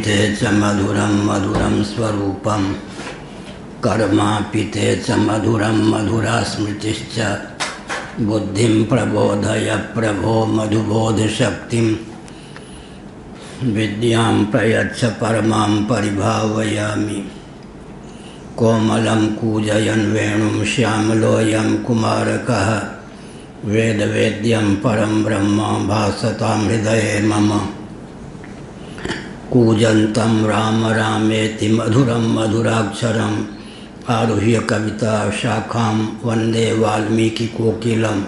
कर्मापिते च मधुरं मधुरं स्वरूपं कर्मापिते च मधुरं मधुरा स्मृतिश्च बुद्धिं प्रबोधय प्रभो मधुबोधशक्तिं विद्यां प्रयच्छ परमां परिभावयामि। कोमलं कूजयन् वेणुं श्यामलोऽयं कुमारकः वेदवेद्यं परं ब्रह्म भासतां हृदये मम। कूजन्तं राम रामेति मधुरं मधुराक्षरम् आरुह्य कविता शाखां वन्दे वाल्मीकिकोकिलं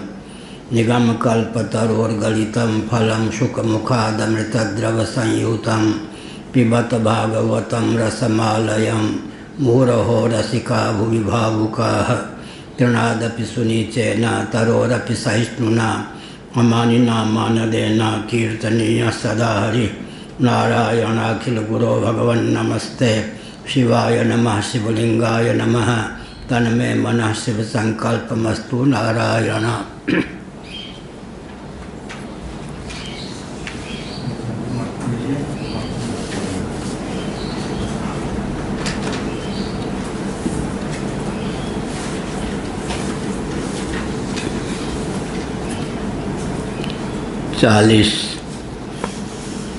निगमकल्पतरोर्गलितं फलं शुकमुखादमृतद्रवसंयुतं पिबत भागवतं रसमालयं मुहुरहो रसिका भुवि भावुकाः तृणादपि सुनीचेन तरोरपि सहिष्णुना अमानिना मानदेना कीर्तनीयः सदा हरिः नारायणाखिल गुरो भगवन् नमस्ते शिवाय नमः शिवलिंगाय नमः तन्मे मनः शिव संकल्पमस्तु नारायण। चालीस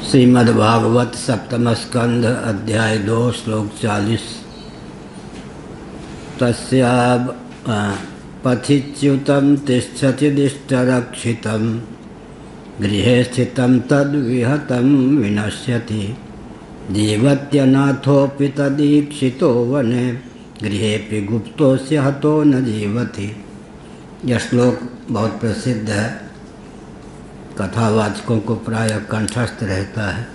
श्रीमद्भागवत सप्तम स्कंध अध्याय 2 श्लोक 40। तस्याब पथिच्युतं तिष्ठति दिष्टरक्षितं गृहे स्थितं तद्विहतं विनश्यति जीवत्यनाथोऽपि तदीक्षितो वने गृहेऽपि गुप्तोऽस्य हतो न जीवति। यह श्लोक बहुत प्रसिद्ध है, कथावाचकों को प्रायः कंठस्थ रहता है।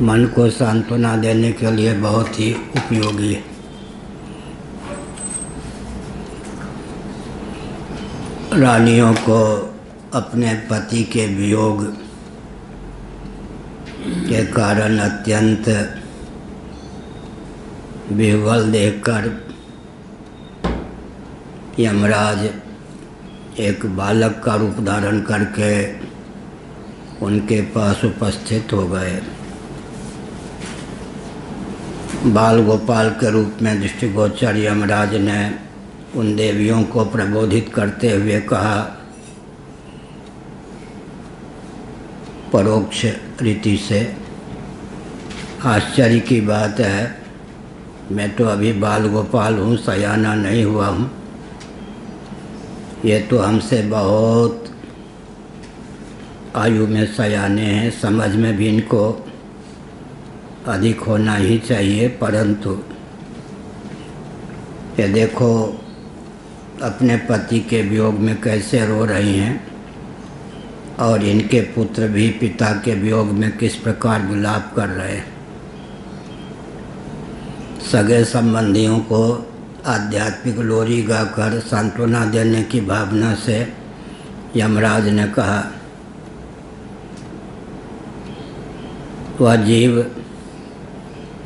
मन को सांत्वना देने के लिए बहुत ही उपयोगी है। रानियों को अपने पति के वियोग के कारण अत्यंत विह्वल देखकर यमराज एक बालक का रूप धारण करके उनके पास उपस्थित हो गए। बाल गोपाल के रूप में दृष्टिगोचर यमराज ने उन देवियों को प्रबोधित करते हुए कहा, परोक्ष रीति से, आश्चर्य की बात है, मैं तो अभी बाल गोपाल हूँ, सयाना नहीं हुआ हूँ। ये तो हमसे बहुत आयु में सयाने हैं, समझ में भी इनको अधिक होना ही चाहिए, परंतु ये देखो अपने पति के वियोग में कैसे रो रही हैं और इनके पुत्र भी पिता के वियोग में किस प्रकार विलाप कर रहे हैं। सगे संबंधियों को आध्यात्मिक लोरी गाकर सांत्वना देने की भावना से यमराज ने कहा, वह जीव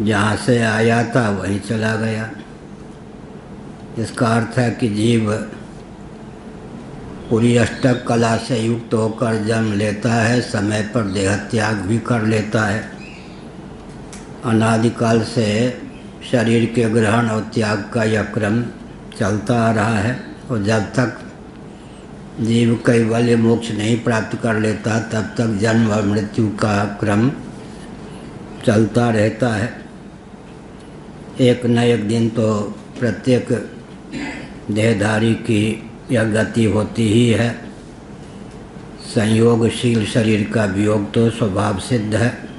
जहाँ से आया था वहीं चला गया। इसका अर्थ है कि जीव पूरी अष्टक कला से युक्त होकर जन्म लेता है, समय पर देह त्याग भी कर लेता है। अनादिकाल से शरीर के ग्रहण और त्याग का यह क्रम चलता आ रहा है और जब तक जीव कैवल्य मोक्ष नहीं प्राप्त कर लेता तब तक जन्म और मृत्यु का क्रम चलता रहता है। एक न एक दिन तो प्रत्येक देहधारी की यह गति होती ही है। संयोगशील शरीर का वियोग तो स्वभाव सिद्ध है।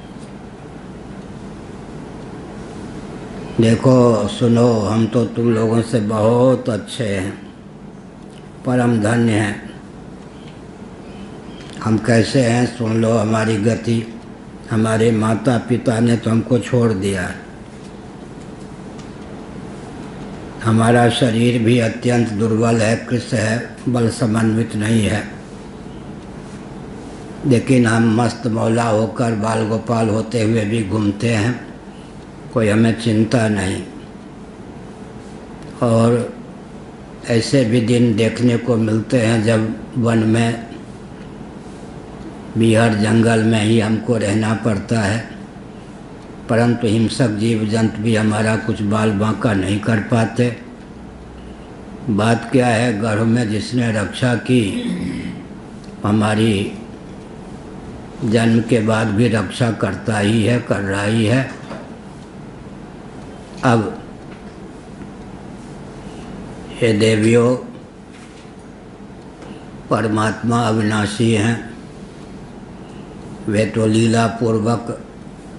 देखो सुनो, हम तो तुम लोगों से बहुत अच्छे हैं, परम धन्य हैं। हम कैसे हैं सुन लो हमारी गति। हमारे माता पिता ने तो हमको छोड़ दिया। हमारा शरीर भी अत्यंत दुर्बल है, कृश है, बल समन्वित नहीं है, लेकिन हम मस्त मौला होकर बाल गोपाल होते हुए भी घूमते हैं, कोई हमें चिंता नहीं। और ऐसे भी दिन देखने को मिलते हैं जब वन में बिहार जंगल में ही हमको रहना पड़ता है, परंतु हिंसक जीव जंतु भी हमारा कुछ बाल बांका नहीं कर पाते। बात क्या है, गर्भ में जिसने रक्षा की हमारी जन्म के बाद भी रक्षा करता ही है, कर रहा ही है। अब हे देवियों, परमात्मा अविनाशी हैं, वे तो लीला पूर्वक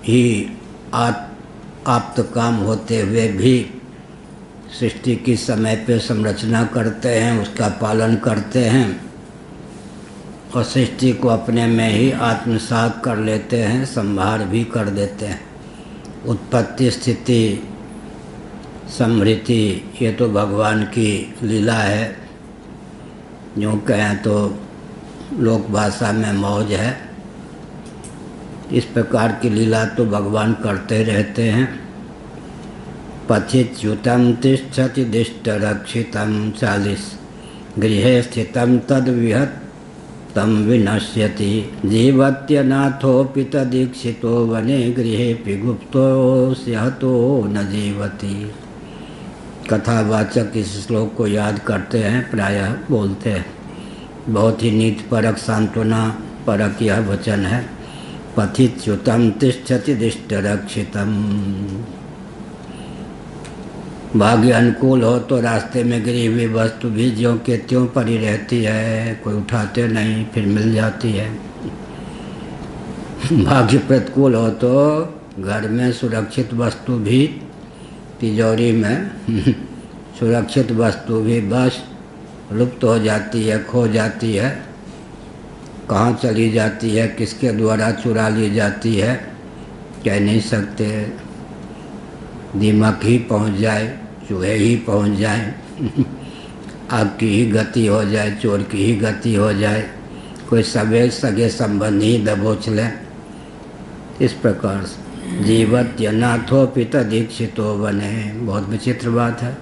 ही आप्त काम होते हुए भी सृष्टि की समय पे संरचना करते हैं, उसका पालन करते हैं और सृष्टि को अपने में ही आत्मसात कर लेते हैं, संभार भी कर देते हैं। उत्पत्ति, स्थिति, समृद्धि, ये तो भगवान की लीला है। यूँ कहें तो लोक भाषा में मौज है। इस प्रकार की लीला तो भगवान करते रहते हैं। पथिच्युतं तिष्ठति दिष्टरक्षितं 40 गृहे स्थितं तद्विहतं विनश्यति जीवत्यनाथोऽपि तदीक्षितो वने गृहेऽपि गुप्तोऽस्यहतो न जीवति। कथावाचक इस श्लोक को याद करते हैं, प्रायः बोलते हैं। बहुत ही नीतिपरक, सांत्वना परक यह वचन है। पथिच्युतं तिष्ठति दिष्टरक्षितं। भाग्य अनुकूल हो तो रास्ते में गिरी हुई वस्तु भी ज्यों के त्यों पड़ी रहती है, कोई उठाते नहीं, फिर मिल जाती है। भाग्य प्रतिकूल हो तो घर में सुरक्षित वस्तु भी, तिजोरी में सुरक्षित वस्तु भी बस लुप्त हो जाती है, खो जाती है। कहाँ चली जाती है, किसके द्वारा चुरा ली जाती है, कह नहीं सकते। दीमक ही पहुँच जाए, चूहे ही पहुँच जाए, आग की ही गति हो जाए, चोर की ही गति हो जाए, कोई सगे संबंधी ही दबोच लें। इस प्रकार से जीवत्यनाथोऽपि तदीक्षितो वने। बहुत विचित्र बात है।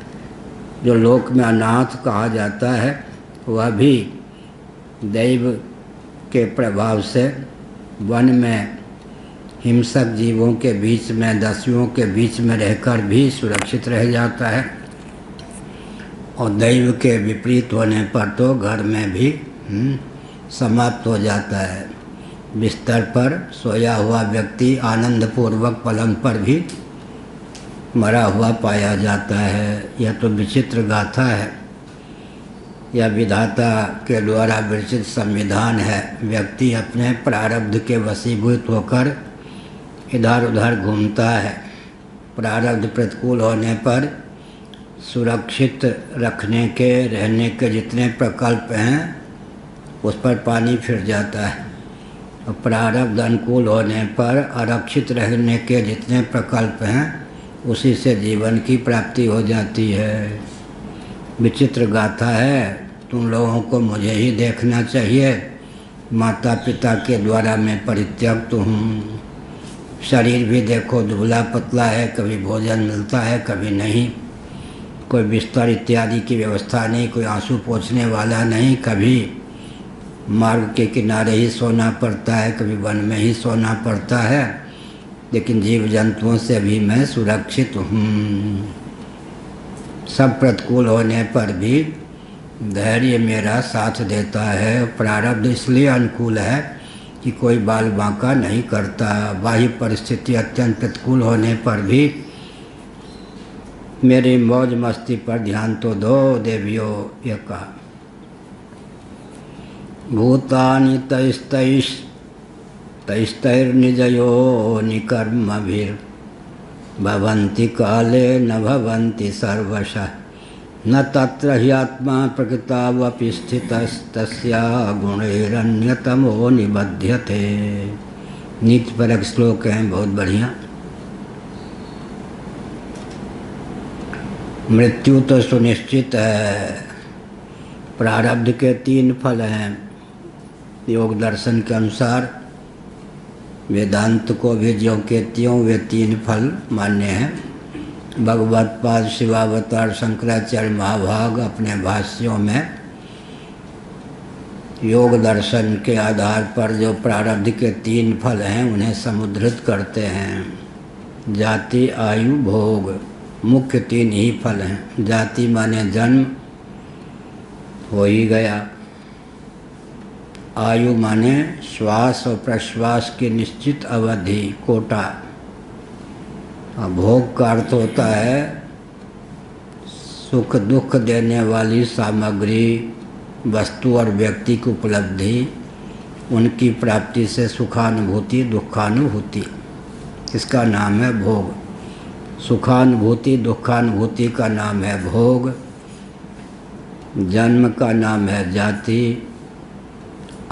जो लोक में अनाथ कहा जाता है वह भी दैव के प्रभाव से वन में हिंसक जीवों के बीच में, दस्युओं के बीच में रहकर भी सुरक्षित रह जाता है। और दैव के विपरीत होने पर तो घर में भी समाप्त हो जाता है। बिस्तर पर सोया हुआ व्यक्ति आनंदपूर्वक पलंग पर भी मरा हुआ पाया जाता है। यह तो विचित्र गाथा है। यह विधाता के द्वारा विरचित संविधान है। व्यक्ति अपने प्रारब्ध के वशीभूत होकर इधर उधर घूमता है। प्रारब्ध प्रतिकूल होने पर सुरक्षित रखने के, रहने के जितने प्रकल्प हैं उस पर पानी फिर जाता है। और प्रारब्ध अनुकूल होने पर आरक्षित रहने के जितने प्रकल्प हैं उसी से जीवन की प्राप्ति हो जाती है। विचित्र गाथा है। तुम लोगों को मुझे ही देखना चाहिए। माता पिता के द्वारा मैं परित्यक्त हूँ। शरीर भी देखो दुबला पतला है, कभी भोजन मिलता है कभी नहीं, कोई बिस्तर इत्यादि की व्यवस्था नहीं, कोई आंसू पोंछने वाला नहीं, कभी मार्ग के किनारे ही सोना पड़ता है, कभी वन में ही सोना पड़ता है। लेकिन जीव जंतुओं से भी मैं सुरक्षित हूँ। सब प्रतिकूल होने पर भी धैर्य मेरा साथ देता है। प्रारब्ध इसलिए अनुकूल है कि कोई बाल बांका नहीं करता। बाह्य परिस्थिति अत्यंत प्रतिकूल होने पर भी मेरी मौज मस्ती पर ध्यान तो दो देवियों। यह कहा भूतानि तैस्तैर्निजयो निकर्मभिर् भवन्ति काले न भवन्ति सर्वशः न तत्र हि आत्मा प्रकृतावपि स्थितस्तस्या गुणैरन्यतमो निबध्यते। नीतिपरक श्लोक हैं, बहुत बढ़िया। मृत्यु तो सुनिश्चित है। प्रारब्ध के 3 फल हैं। योग दर्शन के अनुसार वेदांत को भी ज्यों के त्यों वे 3 फल मान्य हैं। भगवत पाद शिवावतार शंकराचार्य महाभाग अपने भाष्यों में योग दर्शन के आधार पर जो प्रारब्ध के 3 फल हैं उन्हें समुद्रित करते हैं। जाति, आयु, भोग, मुख्य 3 ही फल हैं। जाति माने जन्म, हो ही गया। आयु माने श्वास और प्रश्वास की निश्चित अवधि, कोटा। और भोग का अर्थ होता है सुख दुख देने वाली सामग्री, वस्तु और व्यक्ति की उपलब्धि, उनकी प्राप्ति से सुखानुभूति, दुखानुभूति, इसका नाम है भोग। सुखानुभूति, दुखानुभूति का नाम है भोग। जन्म का नाम है जाति।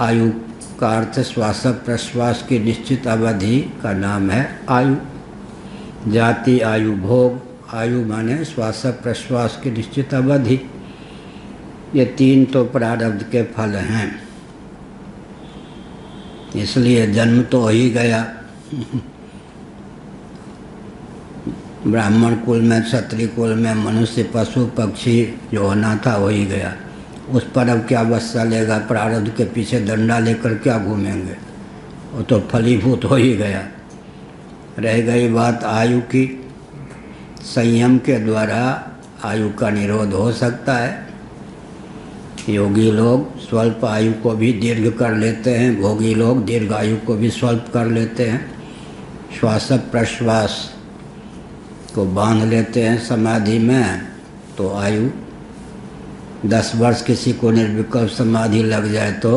आयु का अर्थ श्वास प्रश्वास की निश्चित अवधि का नाम है आयु। जाति, आयु, भोग। आयु माने श्वास प्रश्वास की निश्चित अवधि। ये 3 तो प्रारब्ध के फल हैं, इसलिए जन्म तो हो ही गया। ब्राह्मण कुल में, क्षत्रिय कुल में, मनुष्य, पशु, पक्षी जो होना था हो ही गया। उस पर अब क्या बस चलेगा? प्रारब्ध के पीछे डंडा लेकर क्या घूमेंगे? वो तो फलीभूत हो ही गया। रह गई बात आयु की। संयम के द्वारा आयु का निरोध हो सकता है। योगी लोग स्वल्प आयु को भी दीर्घ कर लेते हैं, भोगी लोग दीर्घ आयु को भी स्वल्प कर लेते हैं। श्वास प्रश्वास को बांध लेते हैं समाधि में, तो आयु 10 वर्ष किसी को निर्विकल्प समाधि लग जाए तो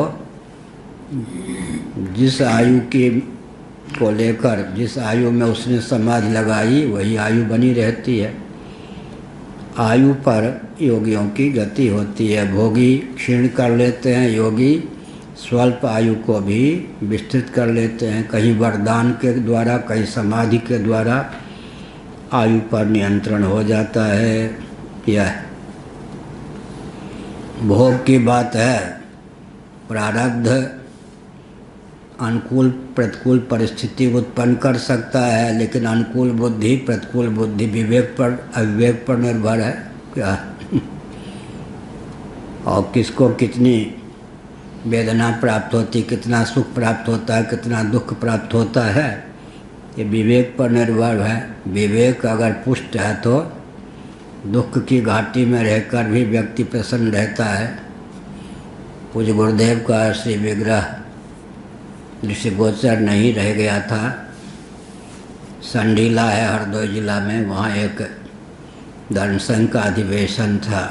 जिस आयु की को लेकर, जिस आयु में उसने समाधि लगाई, वही आयु बनी रहती है। आयु पर योगियों की गति होती है। भोगी क्षीण कर लेते हैं, योगी स्वल्प आयु को भी विस्तृत कर लेते हैं। कहीं वरदान के द्वारा, कहीं समाधि के द्वारा आयु पर नियंत्रण हो जाता है। यह भोग की बात है। प्रारब्ध अनुकूल प्रतिकूल परिस्थिति उत्पन्न कर सकता है, लेकिन अनुकूल बुद्धि प्रतिकूल बुद्धि विवेक पर अविवेक पर निर्भर है। क्या और किसको कितनी वेदना प्राप्त होती, कितना सुख प्राप्त होता है, कितना दुख प्राप्त होता है, ये विवेक पर निर्भर है। विवेक अगर पुष्ट है तो दुख की घाटी में रहकर भी व्यक्ति प्रसन्न रहता है। पूज्य गुरुदेव का श्री विग्रह दृष्टिगोचर नहीं रह गया था। संडीला है हरदोई जिला में, वहाँ एक धर्मसंघ का अधिवेशन था।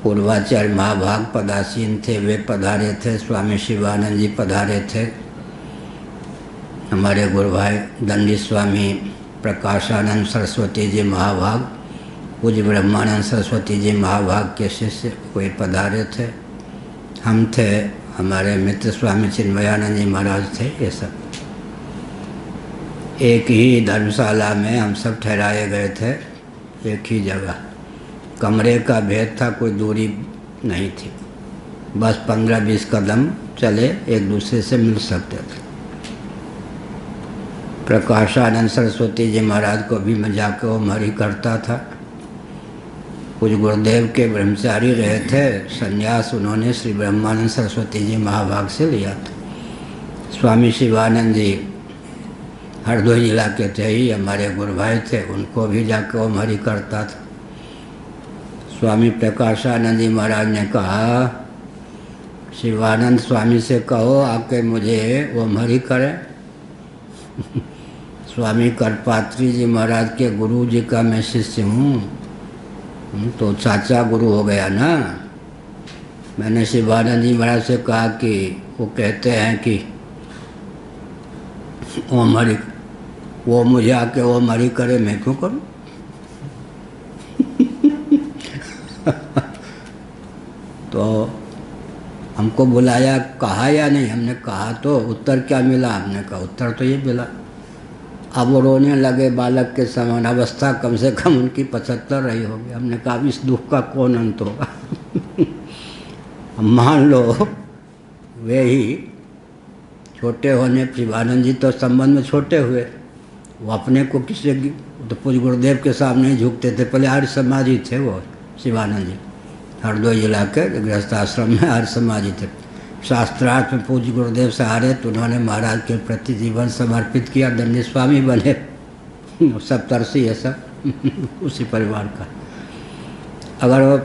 पूर्वाचार्य महाभाग पदासीन थे, वे पधारे थे। स्वामी शिवानंद जी पधारे थे। हमारे गुरु भाई दंडी स्वामी प्रकाशानंद सरस्वती जी महाभाग, पूज्य ब्रह्मानंद सरस्वती जी महाभाग के शिष्य कोई पधारे थे। हम थे, हमारे मित्र स्वामी चिन्मयानंद जी महाराज थे। ये सब एक ही धर्मशाला में हम सब ठहराए गए थे, एक ही जगह। कमरे का भेद था, कोई दूरी नहीं थी, बस 15-20 कदम चले एक दूसरे से मिल सकते थे। प्रकाशानंद सरस्वती जी महाराज को भी मैं जाकर वो मरी करता था। कुछ गुरुदेव के ब्रह्मचारी रहे थे, संन्यास उन्होंने श्री ब्रह्मानंद सरस्वती जी महाभाग से लिया था। स्वामी शिवानंद जी हरदोई जिला के थे ही, हमारे गुरु भाई थे, उनको भी जाकर वो मरी करता था। स्वामी प्रकाशानंद जी महाराज ने कहा, शिवानंद स्वामी से कहो आके मुझे वो मरी करें। स्वामी करपात्री जी महाराज के गुरु जी का मैं शिष्य हूँ, तो चाचा गुरु हो गया ना। मैंने शिवानंद जी महाराज से कहा कि वो कहते हैं कि वो मुझे आके वो मरी करे, मैं क्यों करूं? तो हमको बुलाया, कहा या नहीं? हमने कहा तो उत्तर क्या मिला? हमने कहा उत्तर तो ये मिला। अब वो रोने लगे बालक के समान, अवस्था कम से कम उनकी 75 रही होगी। हमने कहा इस दुख का कौन अंत होगा? मान लो वे ही छोटे होने, शिवानंद जी तो संबंध में छोटे हुए, वो अपने को किसी तो पूज्य गुरुदेव के सामने झुकते थे। पहले आर्य समाजी थे वो शिवानंद जी, हरदोई जिला के गृहस्थ आश्रम में आर्य समाजी थे। शास्त्रार्थ में पूज्य गुरुदेव सहारे तो उन्होंने महाराज के प्रति जीवन समर्पित किया, दंडी स्वामी बने। सप्तर्षि है सब उसी परिवार का। अगर वो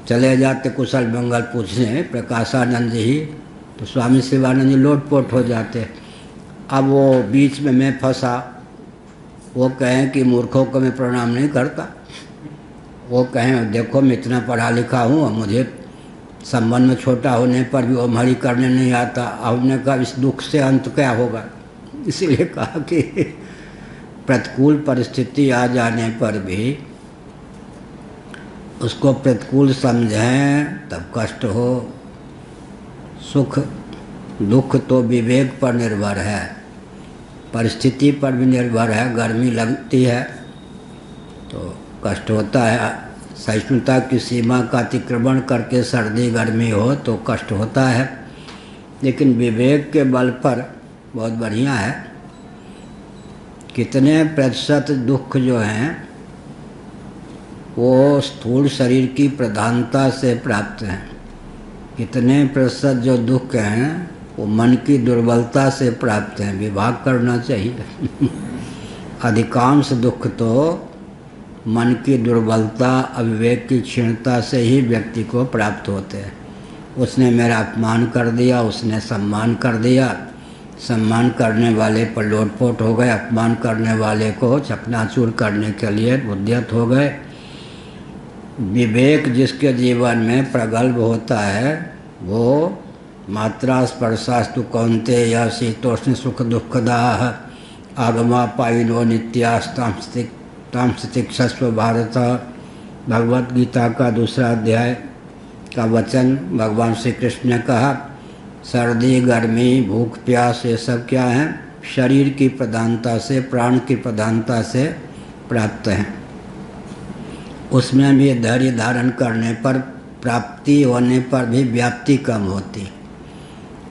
चले जाते कुशल मंगल पूछने प्रकाशानंद जी, तो स्वामी शिवानंद जी लोटपोट हो जाते। अब वो बीच में मैं फंसा, वो कहें कि मूर्खों को मैं प्रणाम नहीं करता, वो कहें देखो मैं इतना पढ़ा लिखा हूँ और मुझे संबंध में छोटा होने पर भी ओम हरि करने नहीं आता। हमने कहा इस दुख से अंत क्या होगा, इसीलिए कहा कि प्रतिकूल परिस्थिति आ जाने पर भी उसको प्रतिकूल समझें तब कष्ट हो। सुख दुख तो विवेक पर निर्भर है, परिस्थिति पर भी निर्भर है। गर्मी लगती है तो कष्ट होता है, सहिष्णुता की सीमा का अतिक्रमण करके सर्दी गर्मी हो तो कष्ट होता है, लेकिन विवेक के बल पर बहुत बढ़िया है। कितने प्रतिशत दुख जो हैं वो स्थूल शरीर की प्रधानता से प्राप्त हैं, कितने प्रतिशत जो दुख हैं वो मन की दुर्बलता से प्राप्त हैं। विभाग करना चाहिए। अधिकांश दुख तो मन की दुर्बलता अविवेक की क्षीणता से ही व्यक्ति को प्राप्त होते हैं। उसने मेरा अपमान कर दिया, उसने सम्मान कर दिया, सम्मान करने वाले पर लोटपोट हो गए, अपमान करने वाले को चकनाचूर करने के लिए उद्यत हो गए। विवेक जिसके जीवन में प्रगल्भ होता है वो मात्रा स्पर्शास्तु कौन्तेय या शीतोष्ण सुख दुखदाह आगमा पाइनो नित्यास्तां स्थितिक्षस्व भारत। भगवत गीता का दूसरा अध्याय का वचन भगवान श्री कृष्ण ने कहा, सर्दी गर्मी भूख प्यास ये सब क्या हैं, शरीर की प्रधानता से प्राण की प्रधानता से प्राप्त हैं। उसमें भी धैर्य धारण करने पर प्राप्ति होने पर भी व्याप्ति कम होती।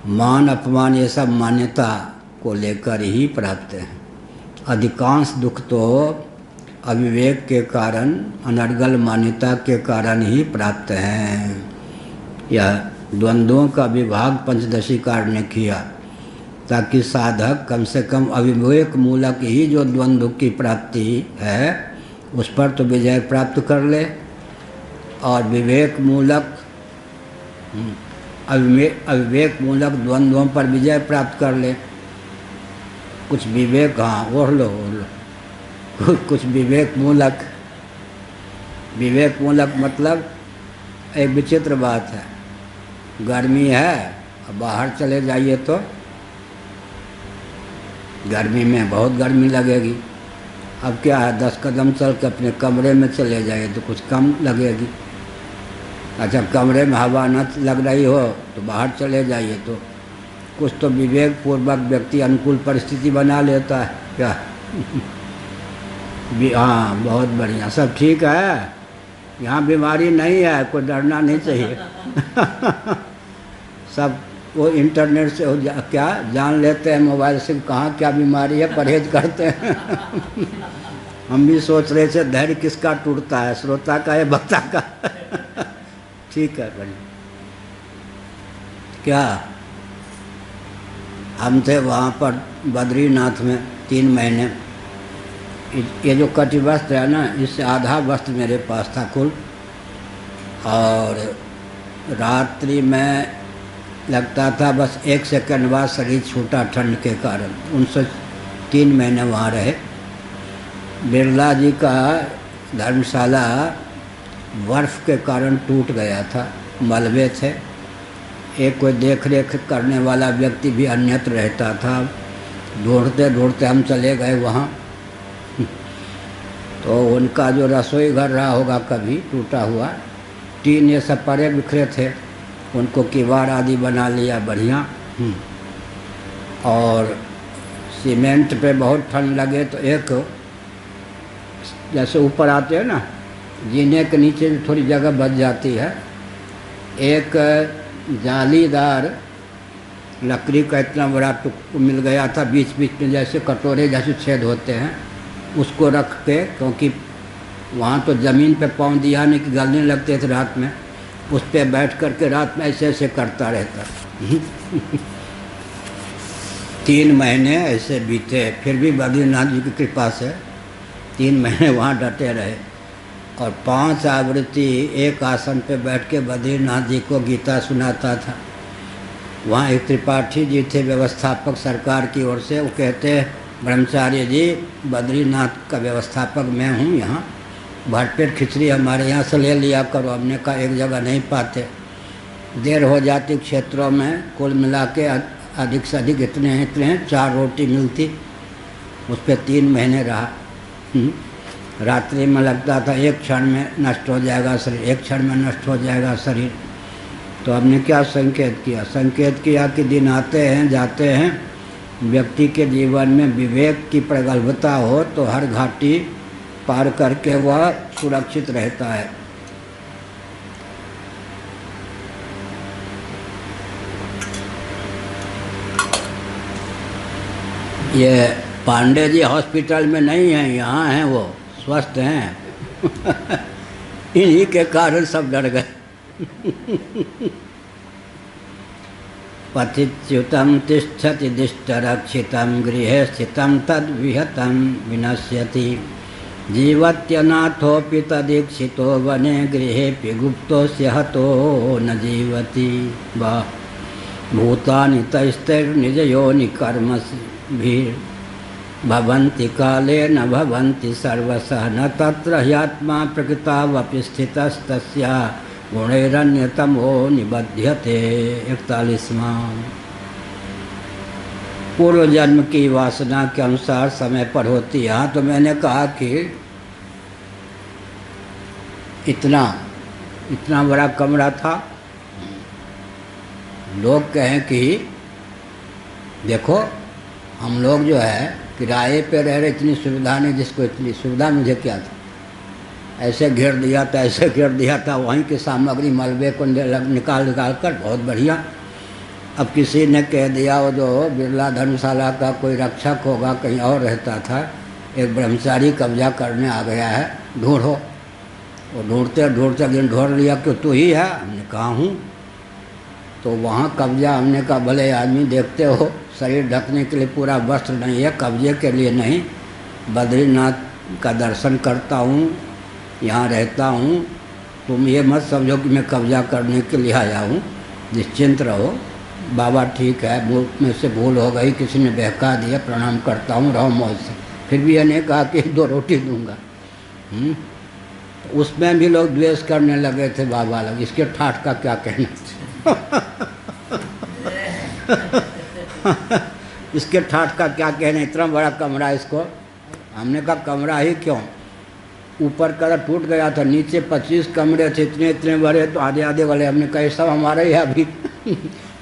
मान अपमान ये सब मान्यता को लेकर ही प्राप्त हैं। अधिकांश दुख तो अविवेक के कारण अनर्गल मान्यता के कारण ही प्राप्त हैं। यह द्वंद्वों का विभाग पंचदशी कार ने किया ताकि साधक कम से कम अविवेक मूलक ही जो द्वंद्व की प्राप्ति है उस पर तो विजय प्राप्त कर ले, और विवेक मूलक अविवेक मूलक द्वंद्वों पर विजय प्राप्त कर ले। कुछ विवेक, हाँ ओढ़ लो कुछ विवेक मूलक मतलब एक विचित्र बात है। गर्मी है, अब बाहर चले जाइए तो गर्मी में बहुत गर्मी लगेगी। अब क्या है, 10 कदम चल के अपने कमरे में चले जाइए तो कुछ कम लगेगी। अच्छा, कमरे में हवा न लग रही हो तो बाहर चले जाइए तो कुछ तो विवेक पूर्वक व्यक्ति अनुकूल परिस्थिति बना लेता है क्या। हाँ बहुत बढ़िया, सब ठीक है, यहाँ बीमारी नहीं है, कोई डरना नहीं चाहिए। सब वो इंटरनेट से क्या जान लेते हैं, मोबाइल से कहाँ क्या बीमारी है, परहेज करते हैं। हम भी सोच रहे थे धैर्य किसका टूटता है, श्रोता का या वक्ता का। ठीक है बढ़िया। क्या हम थे वहाँ पर बद्रीनाथ में 3 महीने। ये जो कटी वस्त्र है ना, इससे आधा वस्त्र मेरे पास था कुल, और रात्रि में लगता था बस 1 सेकंड बाद शरीर छूटा ठंड के कारण। उनसे 3 महीने वहाँ रहे। बिरला जी का धर्मशाला बर्फ के कारण टूट गया था, मलबे थे। एक कोई देख रेख करने वाला व्यक्ति भी अन्यत्र रहता था। ढूंढते ढूंढते हम चले गए वहाँ। तो उनका जो रसोई घर रहा होगा कभी टूटा हुआ, टीन ये सब परे बिखरे थे, उनको किवाड़ आदि बना लिया बढ़िया। और सीमेंट पे बहुत ठंड लगे तो एक जैसे ऊपर आते हैं ना, जीने के नीचे भी थोड़ी जगह बच जाती है। एक जालीदार लकड़ी का इतना बड़ा टुकड़ा मिल गया था, बीच बीच में जैसे कटोरे जैसे छेद होते हैं, उसको रख के, क्योंकि वहाँ तो ज़मीन पे पाँव दिया नहीं कि गलने लगते थे रात में, उस पर बैठ करके रात में ऐसे ऐसे करता रहता। 3 महीने ऐसे बीते, फिर भी बद्रीनाथ जी की कृपा से 3 महीने वहाँ डटे रहे और 5 आवृत्ति एक आसन पे बैठ के बद्रीनाथ जी को गीता सुनाता था। वहाँ एक त्रिपाठी जी थे व्यवस्थापक सरकार की ओर से, वो कहते ब्रह्मचार्य जी बद्रीनाथ का व्यवस्थापक मैं हूँ, यहाँ भरपेट खिचड़ी हमारे यहाँ से ले लिया करो। हमने कहा एक जगह नहीं पाते, देर हो जाती क्षेत्रों में, कुल मिला के अधिक से अधिक इतने हैं 4 रोटी मिलती। उस पर 3 महीने रहा। रात्रि में लगता था एक क्षण में नष्ट हो जाएगा शरीर, एक क्षण में नष्ट हो जाएगा शरीर। तो हमने क्या संकेत किया? संकेत किया कि दिन आते हैं जाते हैं, व्यक्ति के जीवन में विवेक की प्रगल्भता हो तो हर घाटी पार करके वह सुरक्षित रहता है। ये पांडे जी हॉस्पिटल में नहीं हैं, यहाँ हैं, वो स्वस्थ हैं। इन्हीं के कारण सब डर गए। पतिच्युतं तिष्ठति दिष्टरक्षितं गृहे स्थितं तद्विहतं विनश्यति जीवत्यनाथोऽपि तदीक्षितो वने गृहेऽपि गुप्तोऽस्य हतो न जीवति। वाह भूतानि तैस्तैर्निजयोनि कर्मभिर्भवन्ति काले न भवन्ति सर्वशः न तत्र ह्यात्मा प्रकृतावपि स्थितस्तस्या गुणैरन्यतमो निबध्यते। 41वां। पूर्व जन्म की वासना के अनुसार समय पर होती है। तो मैंने कहा कि इतना बड़ा कमरा था। लोग कहें कि देखो हम लोग जो है किराए पे रह रहे, इतनी सुविधा नहीं, जिसको इतनी सुविधा, मुझे क्या था, ऐसे घेर दिया था, ऐसे घेर दिया था, वहीं की सामग्री मलबे को निकाल कर बहुत बढ़िया। अब किसी ने कह दिया वो जो बिरला धर्मशाला का कोई रक्षक होगा कहीं और रहता था, एक ब्रह्मचारी कब्जा करने आ गया है, ढूंढो। वो ढूंढते ढूंढते दिन ढूंढ लिया कि तू ही है। हमने कहा हूँ। तो वहाँ कब्जा, हमने कहा भले आदमी देखते हो शरीर ढकने के लिए पूरा वस्त्र नहीं है, कब्जे के लिए नहीं, बद्रीनाथ का दर्शन करता हूँ, यहाँ रहता हूँ, तुम ये मत समझो कि मैं कब्जा करने के लिए आया हूँ, निश्चिंत रहो। बाबा ठीक है, में से भूल हो गई, किसी ने बहका दिया, प्रणाम करता हूँ, रहो मौज से। फिर भी मैंने कहा कि 2 रोटी दूंगा। तो उसमें भी लोग द्वेष करने लगे थे बाबा लोग, इसके ठाठ का क्या कहना। इसके ठाठ का क्या कहना, इतना बड़ा कमरा इसको। हमने कहा कमरा ही क्यों, ऊपर का टूट गया था, नीचे 25 कमरे थे, इतने बड़े, तो आधे आधे वाले। हमने कहा सब हमारा ही है, अभी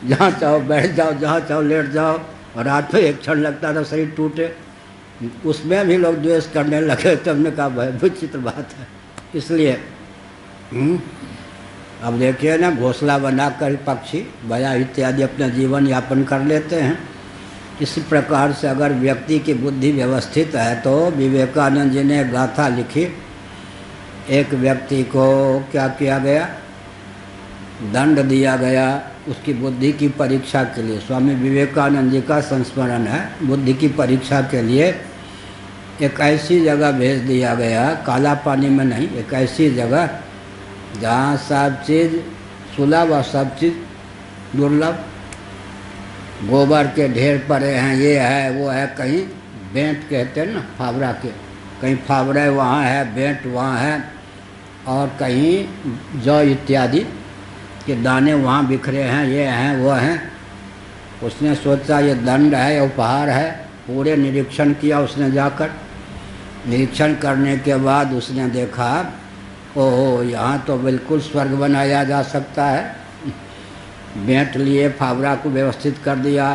जहाँ चाहो बैठ जाओ, जहाँ चाहो लेट जाओ। और रात में एक क्षण लगता था शरीर टूटे, उसमें भी लोग द्वेष करने लगे। तो हमने कहा भाई विचित्र बात है। इसलिए अब देखिए ना, घोंसला बनाकर पक्षी बया इत्यादि अपना जीवन यापन कर लेते हैं। इसी प्रकार से अगर व्यक्ति की बुद्धि व्यवस्थित है तो विवेकानंद जी ने गाथा लिखी। एक व्यक्ति को क्या किया गया, दंड दिया गया उसकी बुद्धि की परीक्षा के लिए। स्वामी विवेकानंद जी का संस्मरण है। बुद्धि की परीक्षा के लिए एक ऐसी जगह भेज दिया गया, काला पानी में नहीं, एक ऐसी जगह जहाँ सब चीज़ सुलभ और सब चीज़ दुर्लभ। गोबर के ढेर पड़े हैं, ये है वो है, कहीं बेंट कहते हैं ना फावड़ा के, कहीं फावड़े वहाँ है, बेंट वहाँ है, और कहीं जौ इत्यादि के दाने वहाँ बिखरे हैं, ये हैं वो हैं। उसने सोचा ये दंड है, उपहार है। पूरे निरीक्षण किया उसने जाकर। निरीक्षण करने के बाद उसने देखा ओहो यहाँ तो बिल्कुल स्वर्ग बनाया जा सकता है। बेंट लिए, फावड़ा को व्यवस्थित कर दिया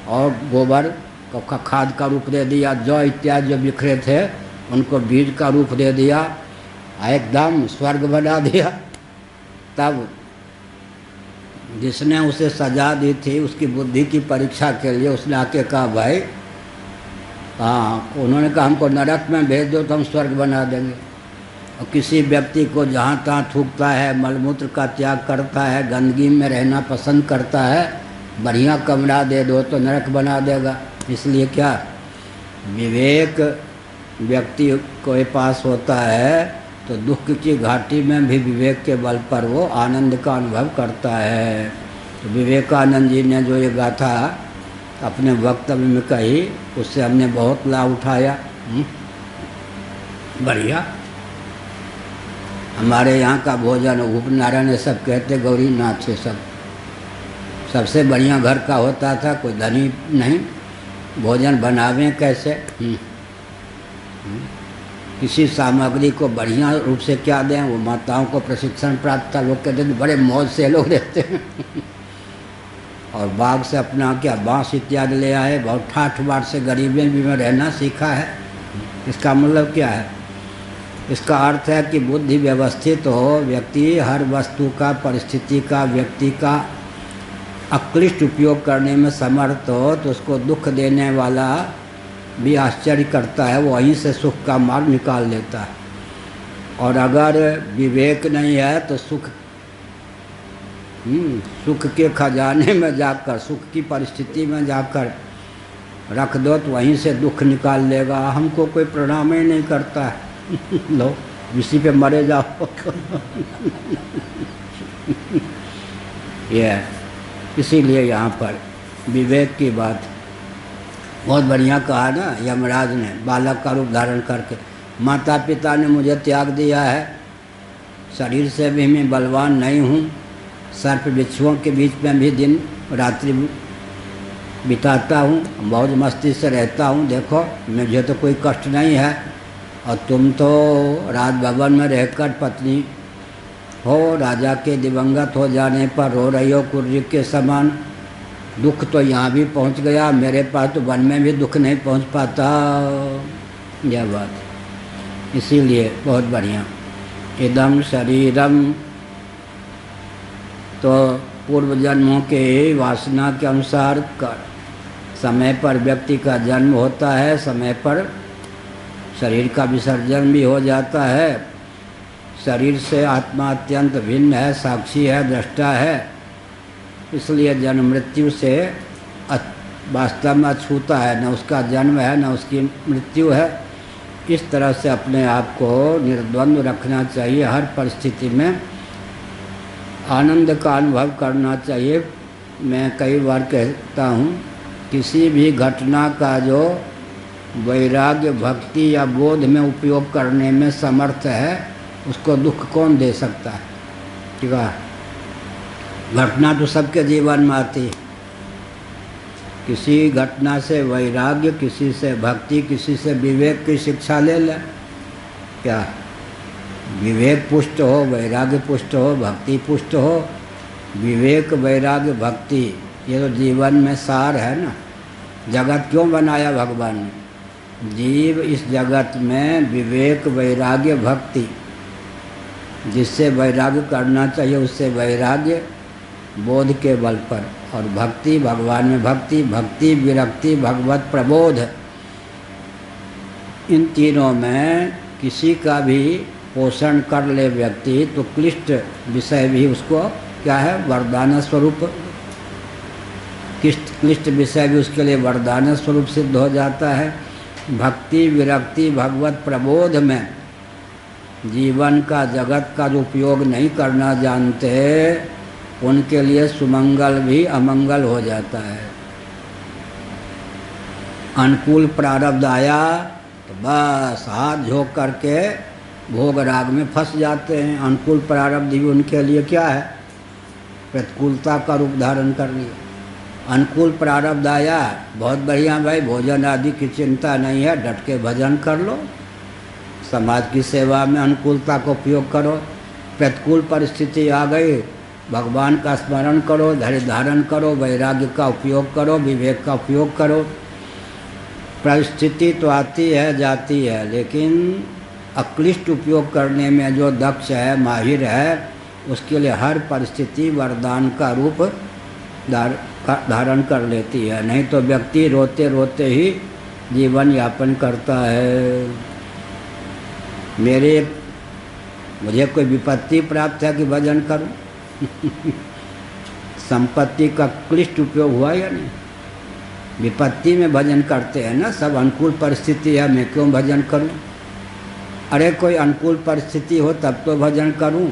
और गोबर का खाद का रूप दे दिया, जौ इत्यादि जो बिखरे थे उनको बीज का रूप दे दिया, एकदम स्वर्ग बना दिया। तब जिसने उसे सजा दी थी उसकी बुद्धि की परीक्षा के लिए उसने आके कहा भाई हाँ, उन्होंने कहा हमको नरक में भेज दो तो हम स्वर्ग बना देंगे। और किसी व्यक्ति को जहाँ तहाँ थूकता है, मलमूत्र का त्याग करता है, गंदगी में रहना पसंद करता है, बढ़िया कमरा दे दो तो नरक बना देगा। इसलिए क्या विवेक व्यक्ति के पास होता है तो दुख की घाटी में भी विवेक के बल पर वो आनंद का अनुभव करता है। तो विवेकानंद जी ने जो ये गाथा अपने वक्तव्य में कही, उससे हमने बहुत लाभ उठाया। बढ़िया। हमारे यहाँ का भोजन उपनारायण ये सब कहते, गौरी नाथ ये सब सबसे बढ़िया घर का होता था। कोई धनी नहीं, भोजन बनावें कैसे, किसी सामग्री को बढ़िया रूप से क्या दें, वो माताओं को प्रशिक्षण प्राप्त था। लोग कहते थे बड़े मौज से लोग रहते हैं और बाग से अपना क्या बांस इत्यादि ले आए, बहुत ठाठ बाट से गरीबी में रहना सीखा है। इसका मतलब क्या है? इसका अर्थ है कि बुद्धि व्यवस्थित हो, व्यक्ति हर वस्तु का, परिस्थिति का, व्यक्ति का अक्लिष्ट उपयोग करने में समर्थ हो, तो उसको दुख देने वाला भी आश्चर्य करता है, वो वहीं से सुख का मार्ग निकाल लेता है। और अगर विवेक नहीं है तो सुख के खजाने में जाकर, सुख की परिस्थिति में जाकर रख दो तो वहीं से दुख निकाल लेगा। हमको कोई प्रणाम ही नहीं करता है लो इसी पे मरे जाओ ये इसीलिए यहाँ पर विवेक की बात बहुत बढ़िया कहा ना यमराज ने, बालक का रूप धारण करके। माता पिता ने मुझे त्याग दिया है, शरीर से भी मैं बलवान नहीं हूँ, सर्प बिच्छुओं के बीच में भी दिन रात्रि बिताता हूँ, बहुत मस्ती से रहता हूँ, देखो मुझे तो कोई कष्ट नहीं है। और तुम तो राजभवन में रहकर पत्नी हो, राजा के दिवंगत हो जाने पर रो रही हो कुर्री के समान। दुख तो यहाँ भी पहुँच गया, मेरे पास तो वन में भी दुख नहीं पहुँच पाता। यह बात इसीलिए बहुत बढ़िया। इदम शरीरम तो पूर्व जन्मों के वासना के अनुसार समय पर व्यक्ति का जन्म होता है, समय पर शरीर का विसर्जन भी हो जाता है। शरीर से आत्मा अत्यंत भिन्न है, साक्षी है, दृष्टा है, इसलिए जन्म मृत्यु से वास्तव में अछूता है, न उसका जन्म है न उसकी मृत्यु है। इस तरह से अपने आप को निर्द्वंद्व रखना चाहिए, हर परिस्थिति में आनंद का अनुभव करना चाहिए। मैं कई बार कहता हूँ, किसी भी घटना का जो वैराग्य, भक्ति या बोध में उपयोग करने में समर्थ है, उसको दुख कौन दे सकता है? ठीक है, घटना तो सबके जीवन में आती है। किसी घटना से वैराग्य, किसी से भक्ति, किसी से विवेक की शिक्षा ले ले। क्या विवेक पुष्ट हो, वैराग्य पुष्ट हो, भक्ति पुष्ट हो। विवेक, वैराग्य, भक्ति ये तो जीवन में सार है ना। जगत क्यों बनाया भगवान ने? जीव इस जगत में विवेक, वैराग्य, भक्ति, जिससे वैराग्य करना चाहिए उससे वैराग्य, बोध के बल पर, और भक्ति, भगवान में भक्ति, भक्ति विरक्ति, भगवत प्रबोध, इन तीनों में किसी का भी पोषण कर ले व्यक्ति तो क्लिष्ट विषय भी उसको क्या है, वरदान स्वरूप। क्लिष्ट विषय भी उसके लिए वरदान स्वरूप सिद्ध हो जाता है। भक्ति, विरक्ति, भगवत प्रबोध में जीवन का, जगत का जो उपयोग नहीं करना जानते, उनके लिए सुमंगल भी अमंगल हो जाता है। अनुकूल प्रारब्ध आया तो बस हाथ झोंक करके भोग राग में फंस जाते हैं। अनुकूल प्रारब्ध भी उनके लिए क्या है, प्रतिकूलता का रूप धारण कर लिया। अनुकूल प्रारब्ध आया, बहुत बढ़िया भाई, भोजन आदि की चिंता नहीं है, डट के भजन कर लो, समाज की सेवा में अनुकूलता का उपयोग करो। प्रतिकूल परिस्थिति आ गई, भगवान का स्मरण करो, धैर्य धारण करो, वैराग्य का उपयोग करो, विवेक का उपयोग करो। परिस्थिति तो आती है जाती है, लेकिन अक्लिष्ट उपयोग करने में जो दक्ष है, माहिर है, उसके लिए हर परिस्थिति वरदान का रूप धारण कर लेती है। नहीं तो व्यक्ति रोते रोते ही जीवन यापन करता है। मेरे मुझे कोई विपत्ति प्राप्त है कि भजन करूं? संपत्ति का क्लिष्ट उपयोग हुआ या नहीं? विपत्ति में भजन करते हैं ना, सब अनुकूल परिस्थिति है, मैं क्यों भजन करूं? अरे कोई अनुकूल परिस्थिति हो तब तो भजन करूं,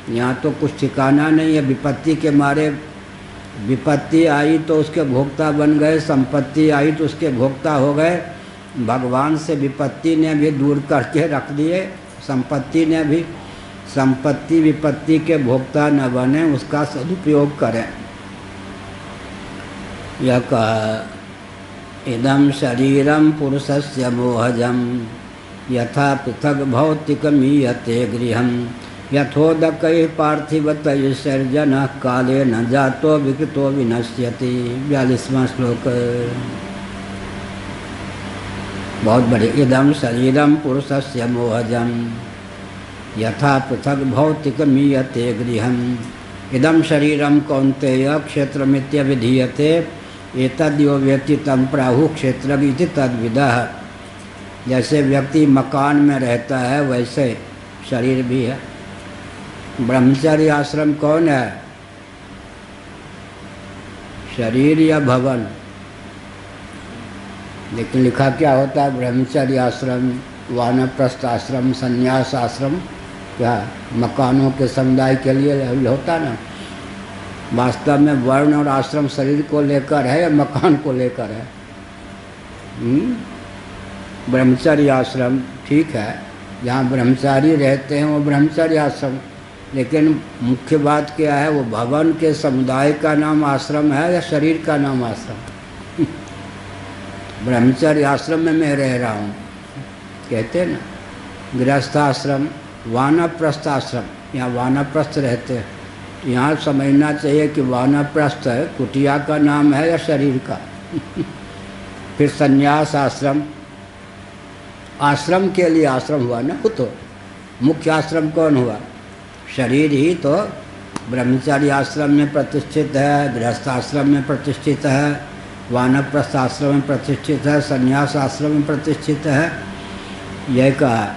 यहाँ तो कुछ ठिकाना नहीं है। विपत्ति के मारे, विपत्ति आई तो उसके भोक्ता बन गए, संपत्ति आई तो उसके भोक्ता हो गए। भगवान से विपत्ति ने भी दूर करके रख दिए, संपत्ति ने भी। संपत्ति विपत्ति के भोक्ता न बने, उसका सदुपयोग करें। यह कहा, इदं शरीरं पुरुषस्य मोहजं यथा पृथक भौतिकमीयते गृहं यथोदकैः पार्थिवतैः काले न जातो विकृतो विनश्यति। 42वां श्लोक। बहुत बड़े। इदं शरीरं पुरुषस्य मोहजं यथा पृथक भौतिकमीयते गृहं। इदं शरीरं कौन्तेय क्षेत्रमित्यभिधीयते एतद्यो व्यक्ति तं प्राहुः क्षेत्रज्ञ इति तद्विदः। जैसे व्यक्ति मकान में रहता है वैसे शरीर भी है। ब्रह्मचर्य आश्रम कौन है? शरीर या भवन? लेकिन लिखा क्या होता है? ब्रह्मचर्य आश्रम, वानप्रस्थ आश्रम, संन्यास आश्रम। क्या मकानों के समुदाय के लिए होता ना? वास्तव में वर्ण और आश्रम शरीर को लेकर है या मकान को लेकर है? ब्रह्मचर्य आश्रम ठीक है, जहाँ ब्रह्मचारी रहते हैं वो ब्रह्मचर्य आश्रम। लेकिन मुख्य बात क्या है? वो भवन के समुदाय का नाम आश्रम है या शरीर का नाम आश्रम? ब्रह्मचर्य आश्रम में मैं रह रहा हूँ, कहते हैं ना। गृहस्थाश्रम, वानप्रस्थ आश्रम, यहाँ वानप्रस्थ रहते हैं। यहाँ समझना चाहिए कि वानप्रस्थ कुटिया का नाम है या शरीर का? फिर संन्यास आश्रम, आश्रम के लिए आश्रम हुआ ना। वो तो मुख्य आश्रम कौन हुआ? शरीर ही तो ब्रह्मचारी आश्रम में प्रतिष्ठित है, गृहस्थ आश्रम में प्रतिष्ठित है, वानप्रस्थ आश्रम में प्रतिष्ठित है, संन्यास आश्रम में प्रतिष्ठित है। यह कहा,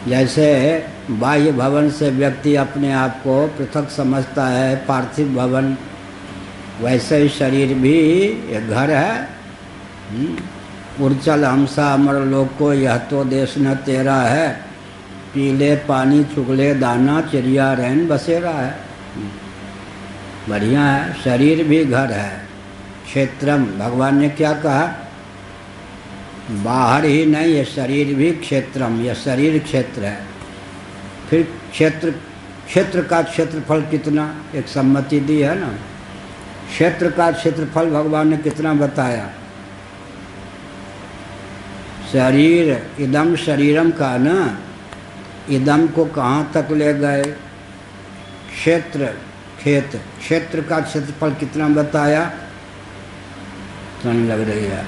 जैसे बाह्य भवन से व्यक्ति अपने आप को पृथक समझता है, पार्थिव भवन, वैसे ही शरीर भी एक घर है। उर्चल हमसा अमर लोग को यह तो देश न तेरा है, पीले पानी चुगले दाना चिड़िया रहन बसेरा है। बढ़िया है, शरीर भी घर है। क्षेत्रम, भगवान ने क्या कहा? बाहर ही नहीं, ये शरीर भी क्षेत्रम, यह शरीर क्षेत्र है। फिर क्षेत्र का क्षेत्रफल कितना, एक सम्मति दी है ना। क्षेत्र का क्षेत्रफल भगवान ने कितना बताया? शरीर, इदम शरीरम का ना, इदम को कहाँ तक ले गए? क्षेत्र, खेत, क्षेत्र का क्षेत्रफल कितना बताया? लग रही है।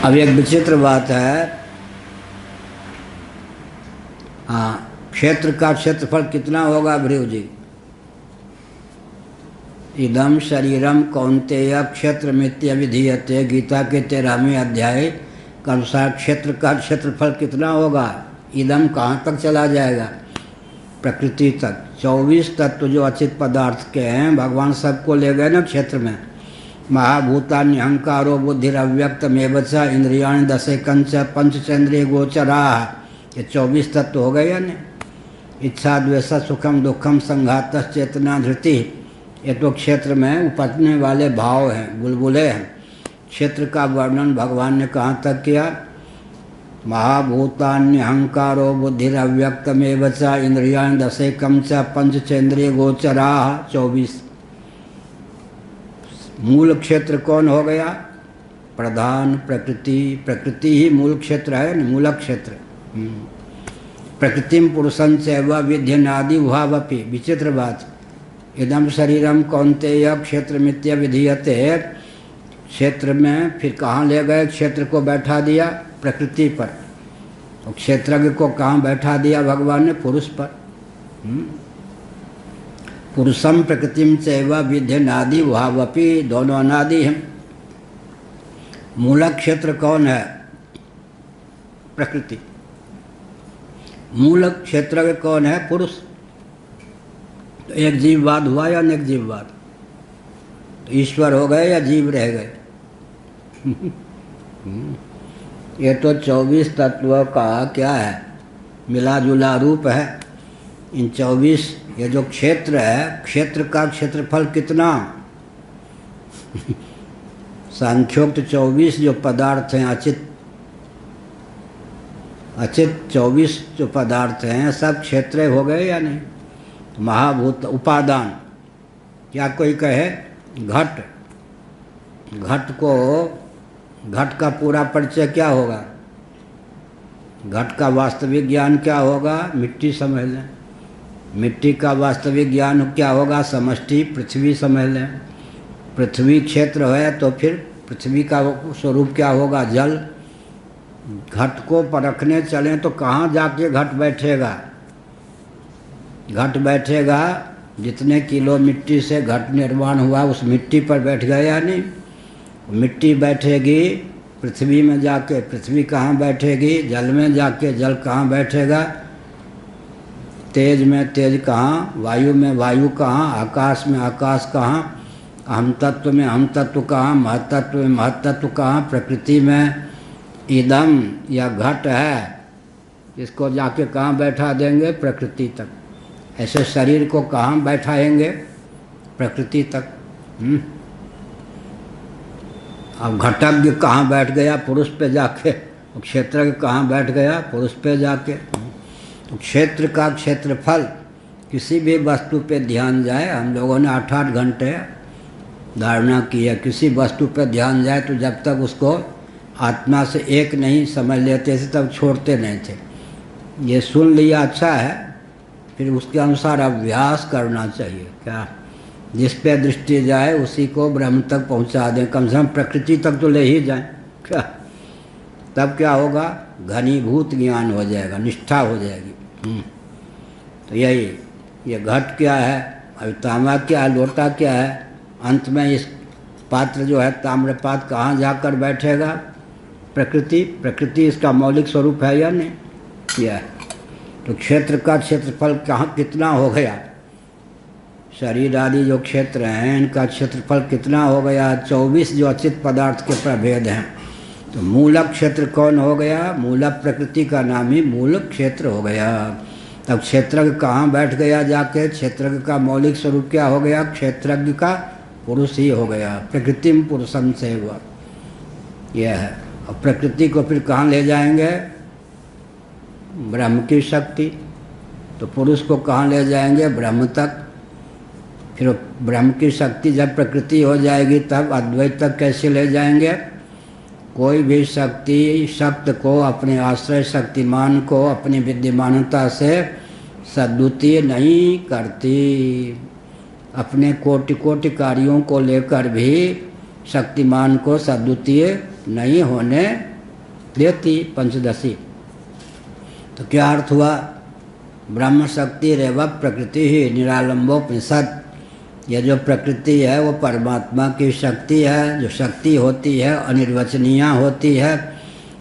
अब एक विचित्र बात है। हाँ, क्षेत्र का क्षेत्रफल कितना होगा भृगु जी? इदम शरीरम कौन्तेय क्षेत्र मित्यभिधीयते, गीता के 13वें अध्याय के अनुसार क्षेत्र का क्षेत्रफल कितना होगा? इदम कहाँ तक चला जाएगा? प्रकृति तक। 24 तत्व जो अचित पदार्थ के हैं, भगवान सबको ले गए ना क्षेत्र में। महाभूतान्य अहंकारो बुद्धिरव्यक्तमेव च इंद्रियाणि दशेकंच पंचचंद्रिय गोचरा। ये 24 तत्व हो गए या नहीं? इच्छा द्वेष सुखम दुखम संघात चेतना धृति, ये तो क्षेत्र में उपजने वाले भाव हैं, बुलबुले हैं। क्षेत्र का वर्णन भगवान ने कहाँ तक किया? महाभूतान्य अहंकारो बुद्धिरव्यक्तमेव च इंद्रियाणि दशेकं च पंचचेंद्रिय गोचरा। 24। मूल क्षेत्र कौन हो गया? प्रधान प्रकृति। प्रकृति ही मूल क्षेत्र है न, मूल क्षेत्र। प्रकृतिम पुरुषं चैव विध्यनादि उभावपि। विचित्र बात। इदम शरीरम कौन्तेय क्षेत्र मित्य विधीयते। क्षेत्र में फिर कहाँ ले गए? क्षेत्र को बैठा दिया प्रकृति पर, और क्षेत्रज्ञ को कहाँ बैठा दिया भगवान ने? पुरुष पर। पुरुषम प्रकृतिम चैव विध्यनादि उभावपि, दोनों अनादि हैं। मूल क्षेत्र कौन है? प्रकृति। मूल क्षेत्र कौन है? पुरुष। तो एक जीववाद हुआ या अनेक जीववाद? तो ईश्वर हो गए या जीव रह गए? ये तो 24 तत्वों का क्या है? मिला जुला रूप है। इन 24 ये जो क्षेत्र है, क्षेत्र का क्षेत्रफल कितना? सांख्योक्त 24 जो पदार्थ हैं, अचित 24 जो पदार्थ हैं सब क्षेत्र हो गए या नहीं? महाभूत उपादान। क्या कोई कहे घट, घट का पूरा परिचय क्या होगा? घट का वास्तविक ज्ञान क्या होगा? मिट्टी समझ लें। मिट्टी का वास्तविक ज्ञान क्या होगा? समष्टि पृथ्वी समझ लें। पृथ्वी क्षेत्र है तो फिर पृथ्वी का स्वरूप क्या होगा? जल। घट को परखने चलें तो कहाँ जाके घट बैठेगा? घट बैठेगा जितने किलो मिट्टी से घट निर्माण हुआ उस मिट्टी पर बैठ गया या नहीं? मिट्टी बैठेगी पृथ्वी में जाके, पृथ्वी कहाँ बैठेगी? जल में जाके, जल कहाँ बैठेगा? तेज में तेज कहाँ? वायु में वायु कहाँ? आकाश में आकाश कहाँ? अहम तत्व में अहम तत्व कहाँ? महतत्व में महतत्व कहाँ? प्रकृति में इदम या घट है, इसको जाके कहाँ बैठा देंगे? प्रकृति तक। ऐसे शरीर को कहाँ बैठाएंगे? प्रकृति तक। अब घटज्ञ कहाँ बैठ गया? पुरुष पे जाके। क्षेत्रज्ञ कहाँ बैठ गया? पुरुष पे जाके। तो क्षेत्र का क्षेत्रफल किसी भी वस्तु पे ध्यान जाए, हम लोगों ने 8-8 घंटे धारणा की है, किसी वस्तु पे ध्यान जाए तो जब तक उसको आत्मा से एक नहीं समझ लेते थे तब छोड़ते नहीं थे। ये सुन लिया अच्छा है, फिर उसके अनुसार अभ्यास करना चाहिए। क्या जिस पे दृष्टि जाए उसी को ब्रह्म तक पहुंचा दें, कम से कम प्रकृति तक तो ले ही जाएं। क्या तब क्या होगा? घनीभूत ज्ञान हो जाएगा, निष्ठा हो जाएगी। तो यही ये घट क्या है, अभी तांबा क्या है, लोटा क्या है, अंत में इस पात्र जो है ताम्रपात्र कहाँ जाकर बैठेगा? प्रकृति। प्रकृति इसका मौलिक स्वरूप है या नहीं? यह है। तो क्षेत्र का क्षेत्रफल कहाँ कितना हो गया? शरीर आदि जो क्षेत्र हैं इनका क्षेत्रफल कितना हो गया? 24 जो अचित पदार्थ के प्रभेद हैं। तो मूलक क्षेत्र कौन हो गया? मूलक प्रकृति का नाम ही मूलक क्षेत्र हो गया। तब क्षेत्रज्ञ कहाँ बैठ गया जाके? क्षेत्रज्ञ का मौलिक स्वरूप क्या हो गया? क्षेत्रज्ञ का पुरुष ही हो गया। प्रकृति में पुरुषम से हुआ यह है। और प्रकृति को फिर कहाँ ले जाएंगे? ब्रह्म की शक्ति। तो पुरुष को कहाँ ले जाएंगे? ब्रह्म तक। फिर ब्रह्म की शक्ति जब प्रकृति हो जाएगी तब अद्वैत तक कैसे ले जाएंगे? कोई भी शक्ति शक्त को, अपने आश्रय शक्तिमान को अपनी विद्यमानता से सद्द्वितीय नहीं करती। अपने कोटि कोटि कार्यों को लेकर भी शक्तिमान को सद्द्वितीय नहीं होने देती पंचदशी। तो क्या अर्थ हुआ? ब्रह्म शक्ति रेव प्रकृति ही निरालंबोपनिषद। यह जो प्रकृति है वो परमात्मा की शक्ति है। जो शक्ति होती है अनिर्वचनीय होती है,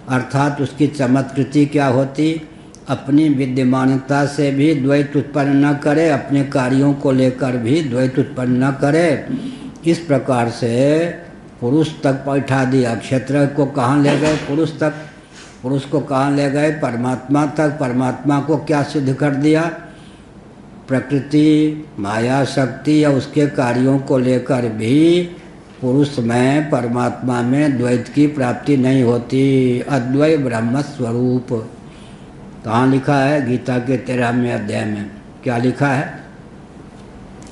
अर्थात उसकी चमत्कृति क्या होती? अपनी विद्यमानता से भी द्वैत उत्पन्न न करे, अपने कार्यों को लेकर भी द्वैत उत्पन्न न करे। इस प्रकार से पुरुष तक बैठा दिया। क्षेत्र को कहाँ ले गए? पुरुष तक। पुरुष को कहाँ ले गए? परमात्मा तक। परमात्मा को क्या सिद्ध कर दिया? प्रकृति माया शक्ति या उसके कार्यों को लेकर भी पुरुष में परमात्मा में द्वैत की प्राप्ति नहीं होती। अद्वै ब्रह्म स्वरूप। कहाँ लिखा है? गीता के 13वें अध्याय में क्या लिखा है?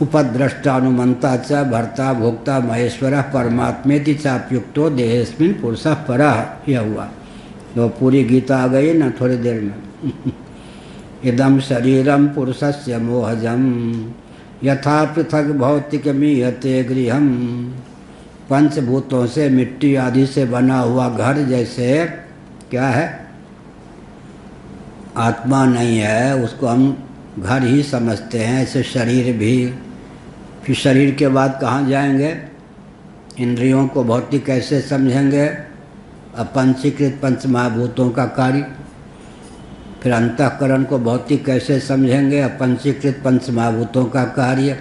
उपद्रष्टानुमंता च भर्ता भोक्ता महेश्वर परमात्मेति चाप्युक्तो देहेस्मिन् पुरुषः परः। यह हुआ। तो पूरी गीता आ गई ना थोड़ी देर में। इदम शरीरम पुरुषस्य मोहजम यथा पृथक भौतिकमीयते गृहम। पंचभूतों से, मिट्टी आदि से बना हुआ घर जैसे क्या है? आत्मा नहीं है, उसको हम घर ही समझते हैं। ऐसे शरीर भी। फिर शरीर के बाद कहाँ जाएंगे? इंद्रियों को भौतिक कैसे समझेंगे? अपंचीकृत पंच महाभूतों का कार्य। फिर अंतःकरण को भौतिक कैसे समझेंगे, अपंचीकृत पंच महाभूतों का कार्य।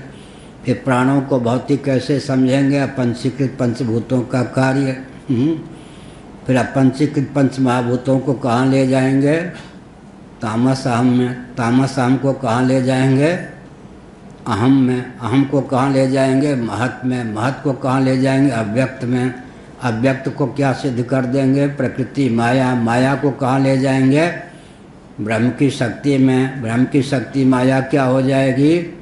फिर प्राणों को भौतिक कैसे समझेंगे, अपंचीकृत पंचभूतों का कार्य। फिर अपंचीकृत पंच महाभूतों को कहाँ ले जाएंगे, तामस अहम में। तामस अहम को कहाँ ले जाएंगे, अहम में। अहम को कहाँ ले जाएंगे, महत में। महत को कहाँ ले जाएंगे, अव्यक्त में। अव्यक्त को क्या सिद्ध कर देंगे, प्रकृति माया। माया को कहाँ ले जाएंगे, ब्रह्म की शक्ति में। ब्रह्म की शक्ति माया क्या हो जाएगी,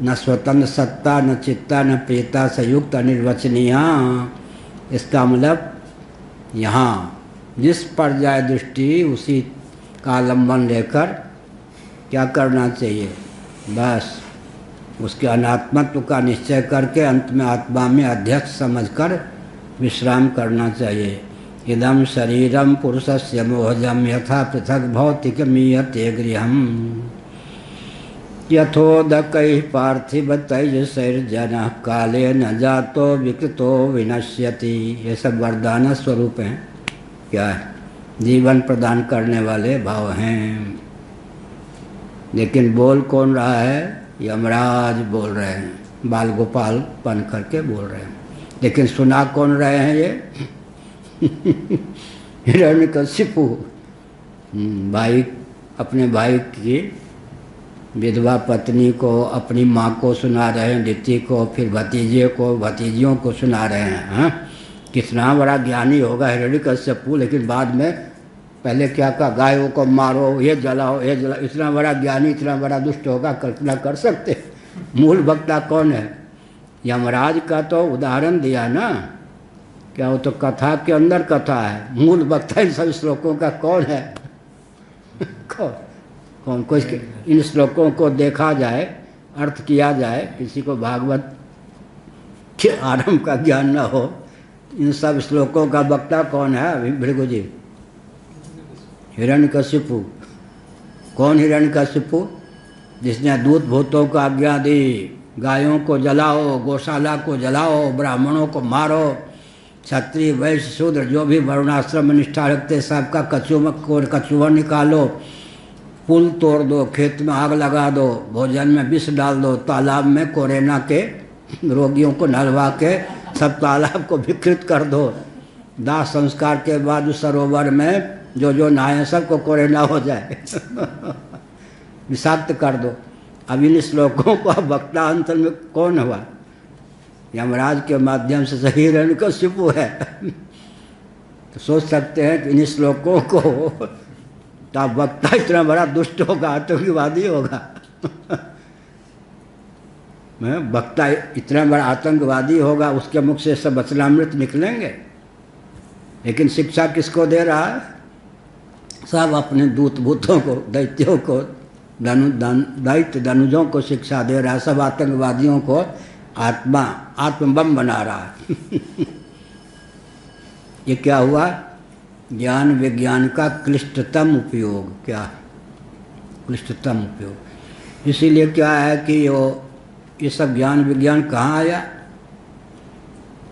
न स्वतंत्र सत्ता, न चित्ता, न प्रियता, संयुक्त अनिर्वचनीय। इसका मतलब यहाँ जिस पर जाए दृष्टि उसी का आलम्बन लेकर क्या करना चाहिए, बस उसके अनात्मत्व का निश्चय करके अंत में आत्मा में अध्यक्ष समझकर विश्राम करना चाहिए। इदम शरीरम पुरुषस्य मोहजम यथा पृथक भौतिकमीयते गृहम् यथोदकैः पार्थिव तैजसैर्जनः काले न जातो विकृतो विनश्यति। ये सब वरदान स्वरूप हैं, क्या है, जीवन प्रदान करने वाले भाव हैं। लेकिन बोल कौन रहा है, यमराज बोल रहे हैं, बाल गोपाल बन करके बोल रहे हैं। लेकिन सुना कौन रहे हैं ये हिरण्यकशिपु। भाई अपने भाई की विधवा पत्नी को, अपनी माँ को सुना रहे हैं, दिति को, फिर भतीजे को, भतीजियों को सुना रहे हैं। हाँ, कितना बड़ा ज्ञानी होगा हिरण्यकशिपु। लेकिन बाद में पहले क्या कहा, गायों को मारो, ये जलाओ, ये जलाओ। इतना बड़ा ज्ञानी, इतना बड़ा दुष्ट होगा, कल्पना कर सकते। मूल वक्ता कौन है, यमराज का तो उदाहरण दिया ना, क्या वो तो कथा के अंदर कथा है। मूल वक्ता इन सब श्लोकों का कौन है कौन कोई इन श्लोकों को देखा जाए, अर्थ किया जाए, किसी को भागवत के आरंभ का ज्ञान न हो, इन सब श्लोकों का वक्ता कौन है, अभी भृगु जी, हिरण्यकशिपु। कौन हिरण्यकशिपु, जिसने दूत भूतों को आज्ञा दी, गायों को जलाओ, गौशाला को जलाओ, ब्राह्मणों को मारो, क्षत्रिय वैश्य शूद्र जो भी वर्णाश्रम में निष्ठा रखते सबका कचुआ निकालो, पुल तोड़ दो, खेत में आग लगा दो, भोजन में विष डाल दो, तालाब में कोरोना के रोगियों को नहलवा के सब तालाब को विकृत कर दो, दाह संस्कार के बाद उस सरोवर में जो नहाए सबको कोरोना हो जाए विषाक्त कर दो। अब इन श्लोकों को वक्ता अंतर में कौन हुआ, यमराज के माध्यम से सही हिरण्यकशिपु है। तो सोच सकते हैं कि इन श्लोकों को तो वक्ता इतना बड़ा दुष्ट होगा, आतंकवादी होगा वक्ता इतना बड़ा आतंकवादी होगा, उसके मुख से सब वचनामृत निकलेंगे। लेकिन शिक्षा किसको दे रहा है, सब अपने दूत भूतों को, दैत्यों को, दैत्य धनुजों को शिक्षा दे रहा है। सब आतंकवादियों को आत्मबम बना रहा है ये क्या हुआ, ज्ञान विज्ञान का क्लिष्टतम उपयोग। क्या क्लिष्टतम उपयोग, इसीलिए क्या है कि ये सब ज्ञान विज्ञान कहाँ आया।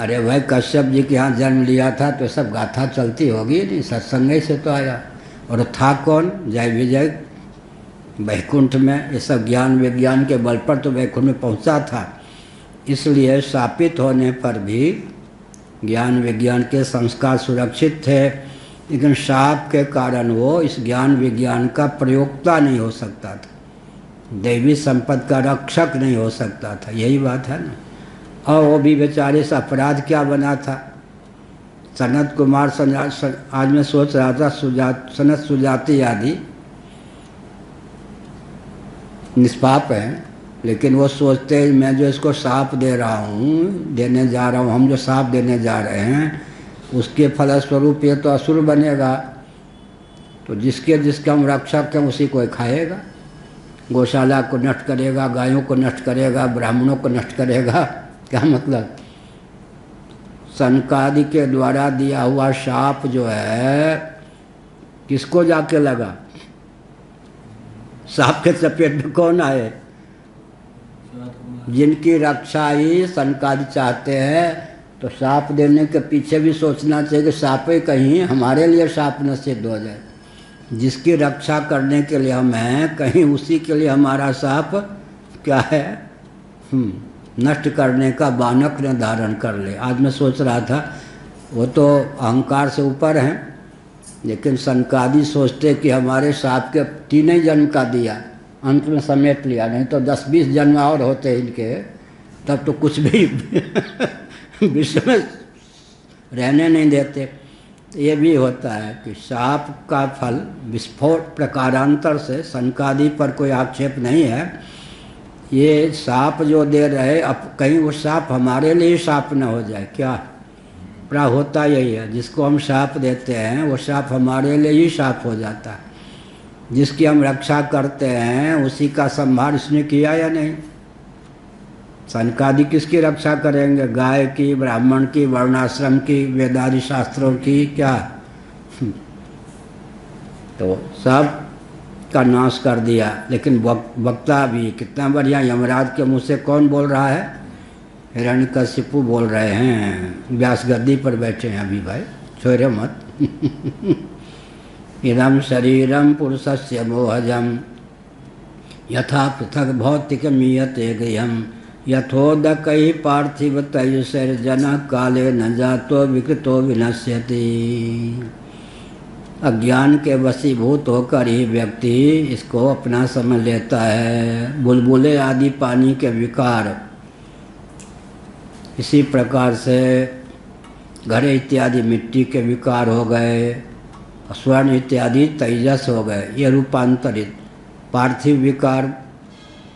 अरे भाई कश्यप जी के यहाँ जन्म लिया था तो सब गाथा चलती होगी नहीं, सत्संग से तो आया। और था कौन, जय विजय वैकुंठ में। ये सब ज्ञान विज्ञान के बल पर तो वैकुंठ में पहुँचा था। इसलिए शापित होने पर भी ज्ञान विज्ञान के संस्कार सुरक्षित थे, लेकिन शाप के कारण वो इस ज्ञान विज्ञान का प्रयोक्ता नहीं हो सकता था, दैवी संपत्ति का रक्षक नहीं हो सकता था। यही बात है ना। और वो भी बेचारे से अपराध क्या बना था, सनत कुमार आज मैं सोच रहा था सनत सुजाति आदि निष्पाप हैं, लेकिन वो सोचते हैं मैं जो इसको साप दे रहा हूँ, देने जा रहा हूँ, हम जो साप देने जा रहे हैं उसके फलस्वरूप ये तो असुर बनेगा, तो जिसके हम रक्षक हैं उसी को खाएगा, गौशाला को नष्ट करेगा, गायों को नष्ट करेगा, ब्राह्मणों को नष्ट करेगा। क्या मतलब, सनकादि के द्वारा दिया हुआ शाप जो है किसको जाके लगा, सांप के चपेट में कौन आए, जिनकी रक्षा ही सनकादि चाहते हैं। तो साप देने के पीछे भी सोचना चाहिए कि साप ही कहीं हमारे लिए साप न सिद्ध हो जाए। जिसकी रक्षा करने के लिए हम हैं, कहीं उसी के लिए हमारा साप क्या है, नष्ट करने का बानक न धारण कर ले। आज मैं सोच रहा था, वो तो अहंकार से ऊपर हैं, लेकिन सनकादि सोचते कि हमारे साप के 3 ही जन्म का दिया, अंत में समेट लिया, नहीं तो 10-20 जन्म और होते इनके, तब तो कुछ भी विश्व में रहने नहीं देते। ये भी होता है कि साप का फल विस्फोट प्रकारांतर से, सनकादि पर कोई आक्षेप नहीं है। ये साप जो दे रहे, अब कहीं वो साप हमारे लिए साप न हो जाए क्या, प्राय होता यही है। जिसको हम साप देते हैं वो साप हमारे लिए ही साप हो जाता है। जिसकी हम रक्षा करते हैं उसी का संहार इसने किया या नहीं। सनकादि किसकी रक्षा करेंगे, गाय की, ब्राह्मण की, वर्णाश्रम की, वेदादि शास्त्रों की, क्या तो सब का नाश कर दिया। लेकिन वक्ता भी कितना बढ़िया, यमराज के मुँह से कौन बोल रहा है, हिरण्यकशिपु बोल रहे हैं, व्यास गद्दी पर बैठे हैं अभी भाई, छोड़े मत। इदं शरीरम पुरुषस्य मोहजम यथा पृथक भौतिकमीयते गृहम् यथोदकैः पार्थिव तैजसैर्जन काले न जातो विकृतो विनश्यति। अज्ञान के वशीभूत होकर ही व्यक्ति इसको अपना समझ लेता है। बुलबुले आदि पानी के विकार, इसी प्रकार से घड़े इत्यादि मिट्टी के विकार हो गए, स्वर्ण इत्यादि तेजस हो गए, ये रूपांतरित। पार्थिव विकार,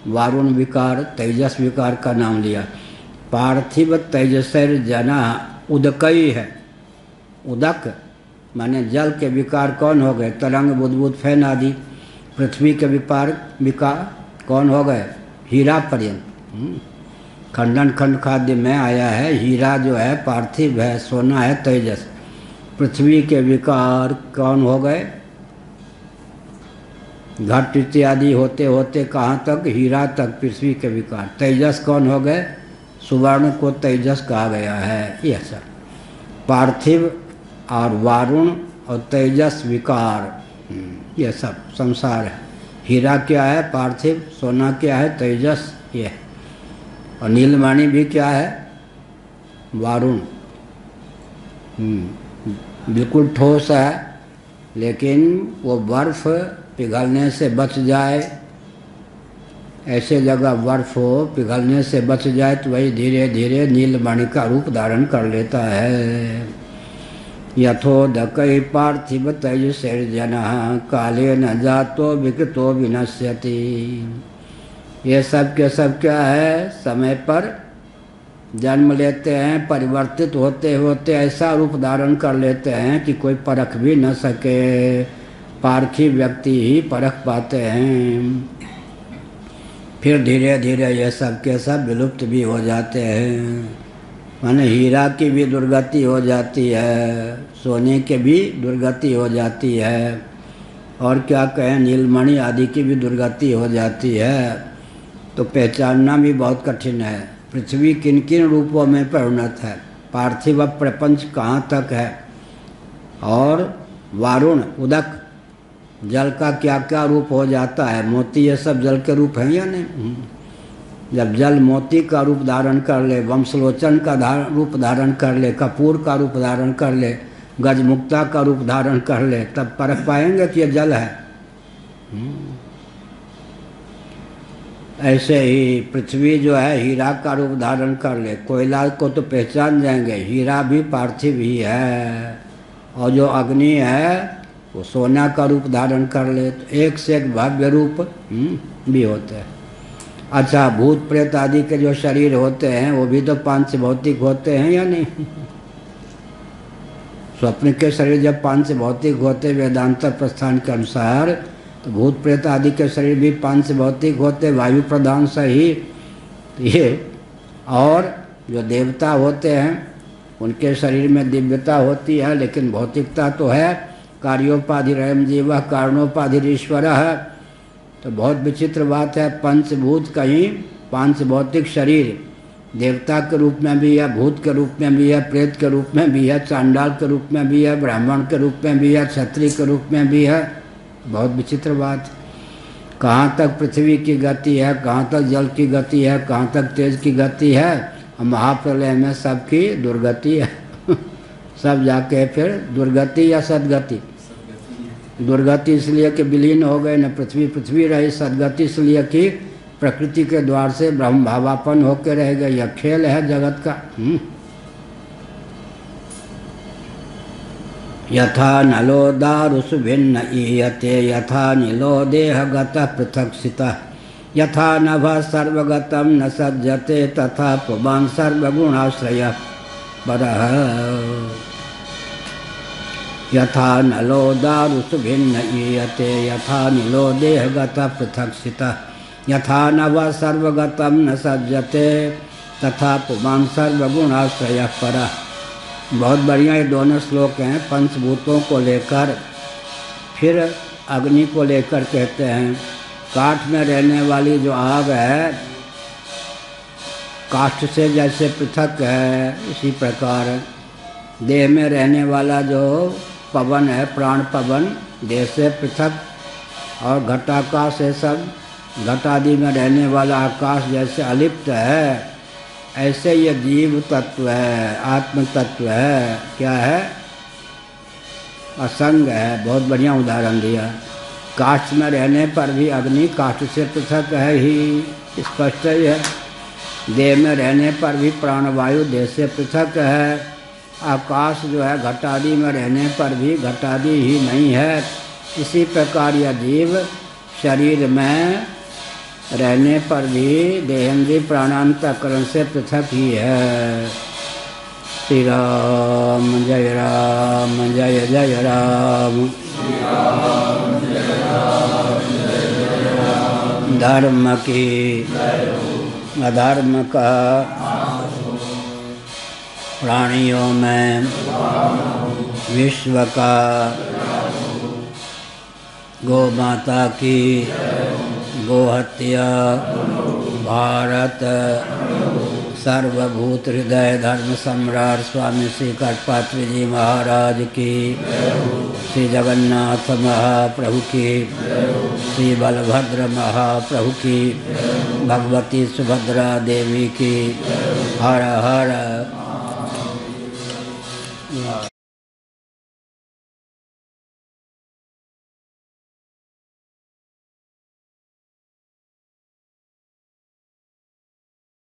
वारुण विकार, तेजस विकार का नाम लिया। पार्थिव तेजसैर जना उदकई है, उदक माने जल के विकार कौन हो गए, तरंग बुदबुद फैन आदि। पृथ्वी के विकार कौन हो गए, हीरा पर्यंत। खंडन खंड खाद्य में आया है, हीरा जो है पार्थिव है, सोना है तेजस। पृथ्वी के विकार कौन हो गए, घट इत्यादि होते होते कहाँ तक, हीरा तक पृथ्वी के विकार। तेजस कौन हो गए, सुवर्ण को तेजस कहा गया है। यह सब पार्थिव और वारुण और तेजस विकार, यह सब संसार है। हीरा क्या है, पार्थिव, सोना क्या है, तेजस, ये। और नीलमणि भी क्या है, वारुण। बिल्कुल ठोस है, लेकिन वो बर्फ पिघलने से बच जाए, ऐसे जगह बर्फ हो पिघलने से बच जाए तो वही धीरे धीरे नीलमणि का रूप धारण कर लेता है। यथोदकैः पार्थिव तैजसैर्जनः काले न जातो विकृतो विनश्यति। ये सब के सब क्या है, समय पर जन्म लेते हैं, परिवर्तित होते होते ऐसा रूप धारण कर लेते हैं कि कोई परख भी न सके। पारखी व्यक्ति ही परख पाते हैं। फिर धीरे धीरे ये सब के सब विलुप्त भी हो जाते हैं। माने हीरा की भी दुर्गति हो जाती है, सोने के भी दुर्गति हो जाती है, और क्या कहें नीलमणि आदि की भी दुर्गति हो जाती है। तो पहचानना भी बहुत कठिन है पृथ्वी किन किन रूपों में परिणत है, पार्थिव प्रपंच कहाँ तक है, और वारुण उदक जल का क्या क्या रूप हो जाता है। मोती ये सब जल के रूप हैं या नहीं। जब जल मोती का रूप धारण कर ले, वंशलोचन का रूप धारण कर ले, कपूर का रूप धारण कर ले, गजमुक्ता का रूप धारण कर ले, तब परख पाएंगे कि ये जल है। ऐसे ही पृथ्वी जो है हीरा का रूप धारण कर ले, कोयला को तो पहचान जाएंगे, हीरा भी पार्थिव ही है। और जो अग्नि है वो सोना का रूप धारण कर ले, तो एक से एक भव्य रूप भी होते हैं। अच्छा, भूत प्रेत आदि के जो शरीर होते हैं वो भी तो पांच भौतिक होते हैं या नहीं। स्वप्न के शरीर जब पांच भौतिक होते वेदांतर प्रस्थान के अनुसार, तो भूत प्रेत आदि के शरीर भी पांच भौतिक होते, वायु प्रधान सही ये। और जो देवता होते हैं उनके शरीर में दिव्यता होती है, लेकिन भौतिकता तो है। कार्योपाधिरयम् जीवः कारणोपाधिरीश्वरः है। तो बहुत विचित्र बात है, पंचभूत कहीं पांच भौतिक शरीर, देवता के रूप में भी है, भूत के रूप में भी है, प्रेत के रूप में भी है, चांडाल के रूप में भी है, ब्राह्मण के रूप में भी है, क्षत्रिय के रूप में भी है। बहुत विचित्र बात। कहाँ तक पृथ्वी की गति है, कहाँ तक जल की गति है, कहाँ तक तेज की गति है, और महाप्रलय में सबकी दुर्गति है। सब जाके फिर दुर्गति या सदगति। दुर्गति इसलिए कि विलीन हो गए, न पृथ्वी पृथ्वी रही। सदगति इसलिए कि प्रकृति के द्वार से ब्रह्म भावापन होकर रह गए। यह खेल है जगत का। यथा नलो दारुषु भिन्न ईयते यथा नीलो देहगतः पृथक्सितः यथा नभः सर्वगतं न सज्जते तथा पुमान् सर्वगुणाश्रयः परः। यथा नलो दारुषु भिन्न ईयते यथा नीलो देहगतः पृथक्सितः यथा नभः सर्वगतं न सज्जते तथा पुमान् सर्वगुणाश्रयः परः। बहुत बढ़िया ये दोनों श्लोक हैं। पंचभूतों को लेकर, फिर अग्नि को लेकर कहते हैं। काठ में रहने वाली जो आग है, काष्ठ से जैसे पृथक है, इसी प्रकार देह में रहने वाला जो पवन है, प्राण पवन, देह से पृथक। और घटाकाश है सब, घटादि में रहने वाला आकाश जैसे अलिप्त है, ऐसे ये जीव तत्व है, आत्म तत्व है। क्या है? असंग है। बहुत बढ़िया उदाहरण दिया। काष्ठ में रहने पर भी अग्नि काष्ठ से पृथक है ही, स्पष्ट ही है। देह में रहने पर भी प्राणवायु देह से पृथक है। आकाश जो है घटादि में रहने पर भी घटादि ही नहीं है। इसी प्रकार यह जीव शरीर में रहने पर भी देहेंद्रीय प्राणांतकरण से पृथक ही है। श्री राम जय राम जय जय राम। धर्म की अधर्म का प्राणियों में विश्व का गौ माता की गोहत्या भारत सर्वभूत हृदय धर्म सम्राट स्वामी श्री कटपात्री जी महाराज की, श्री जगन्नाथ महाप्रभु की, श्री बलभद्र महाप्रभु की, भगवती सुभद्रा देवी की। हर हर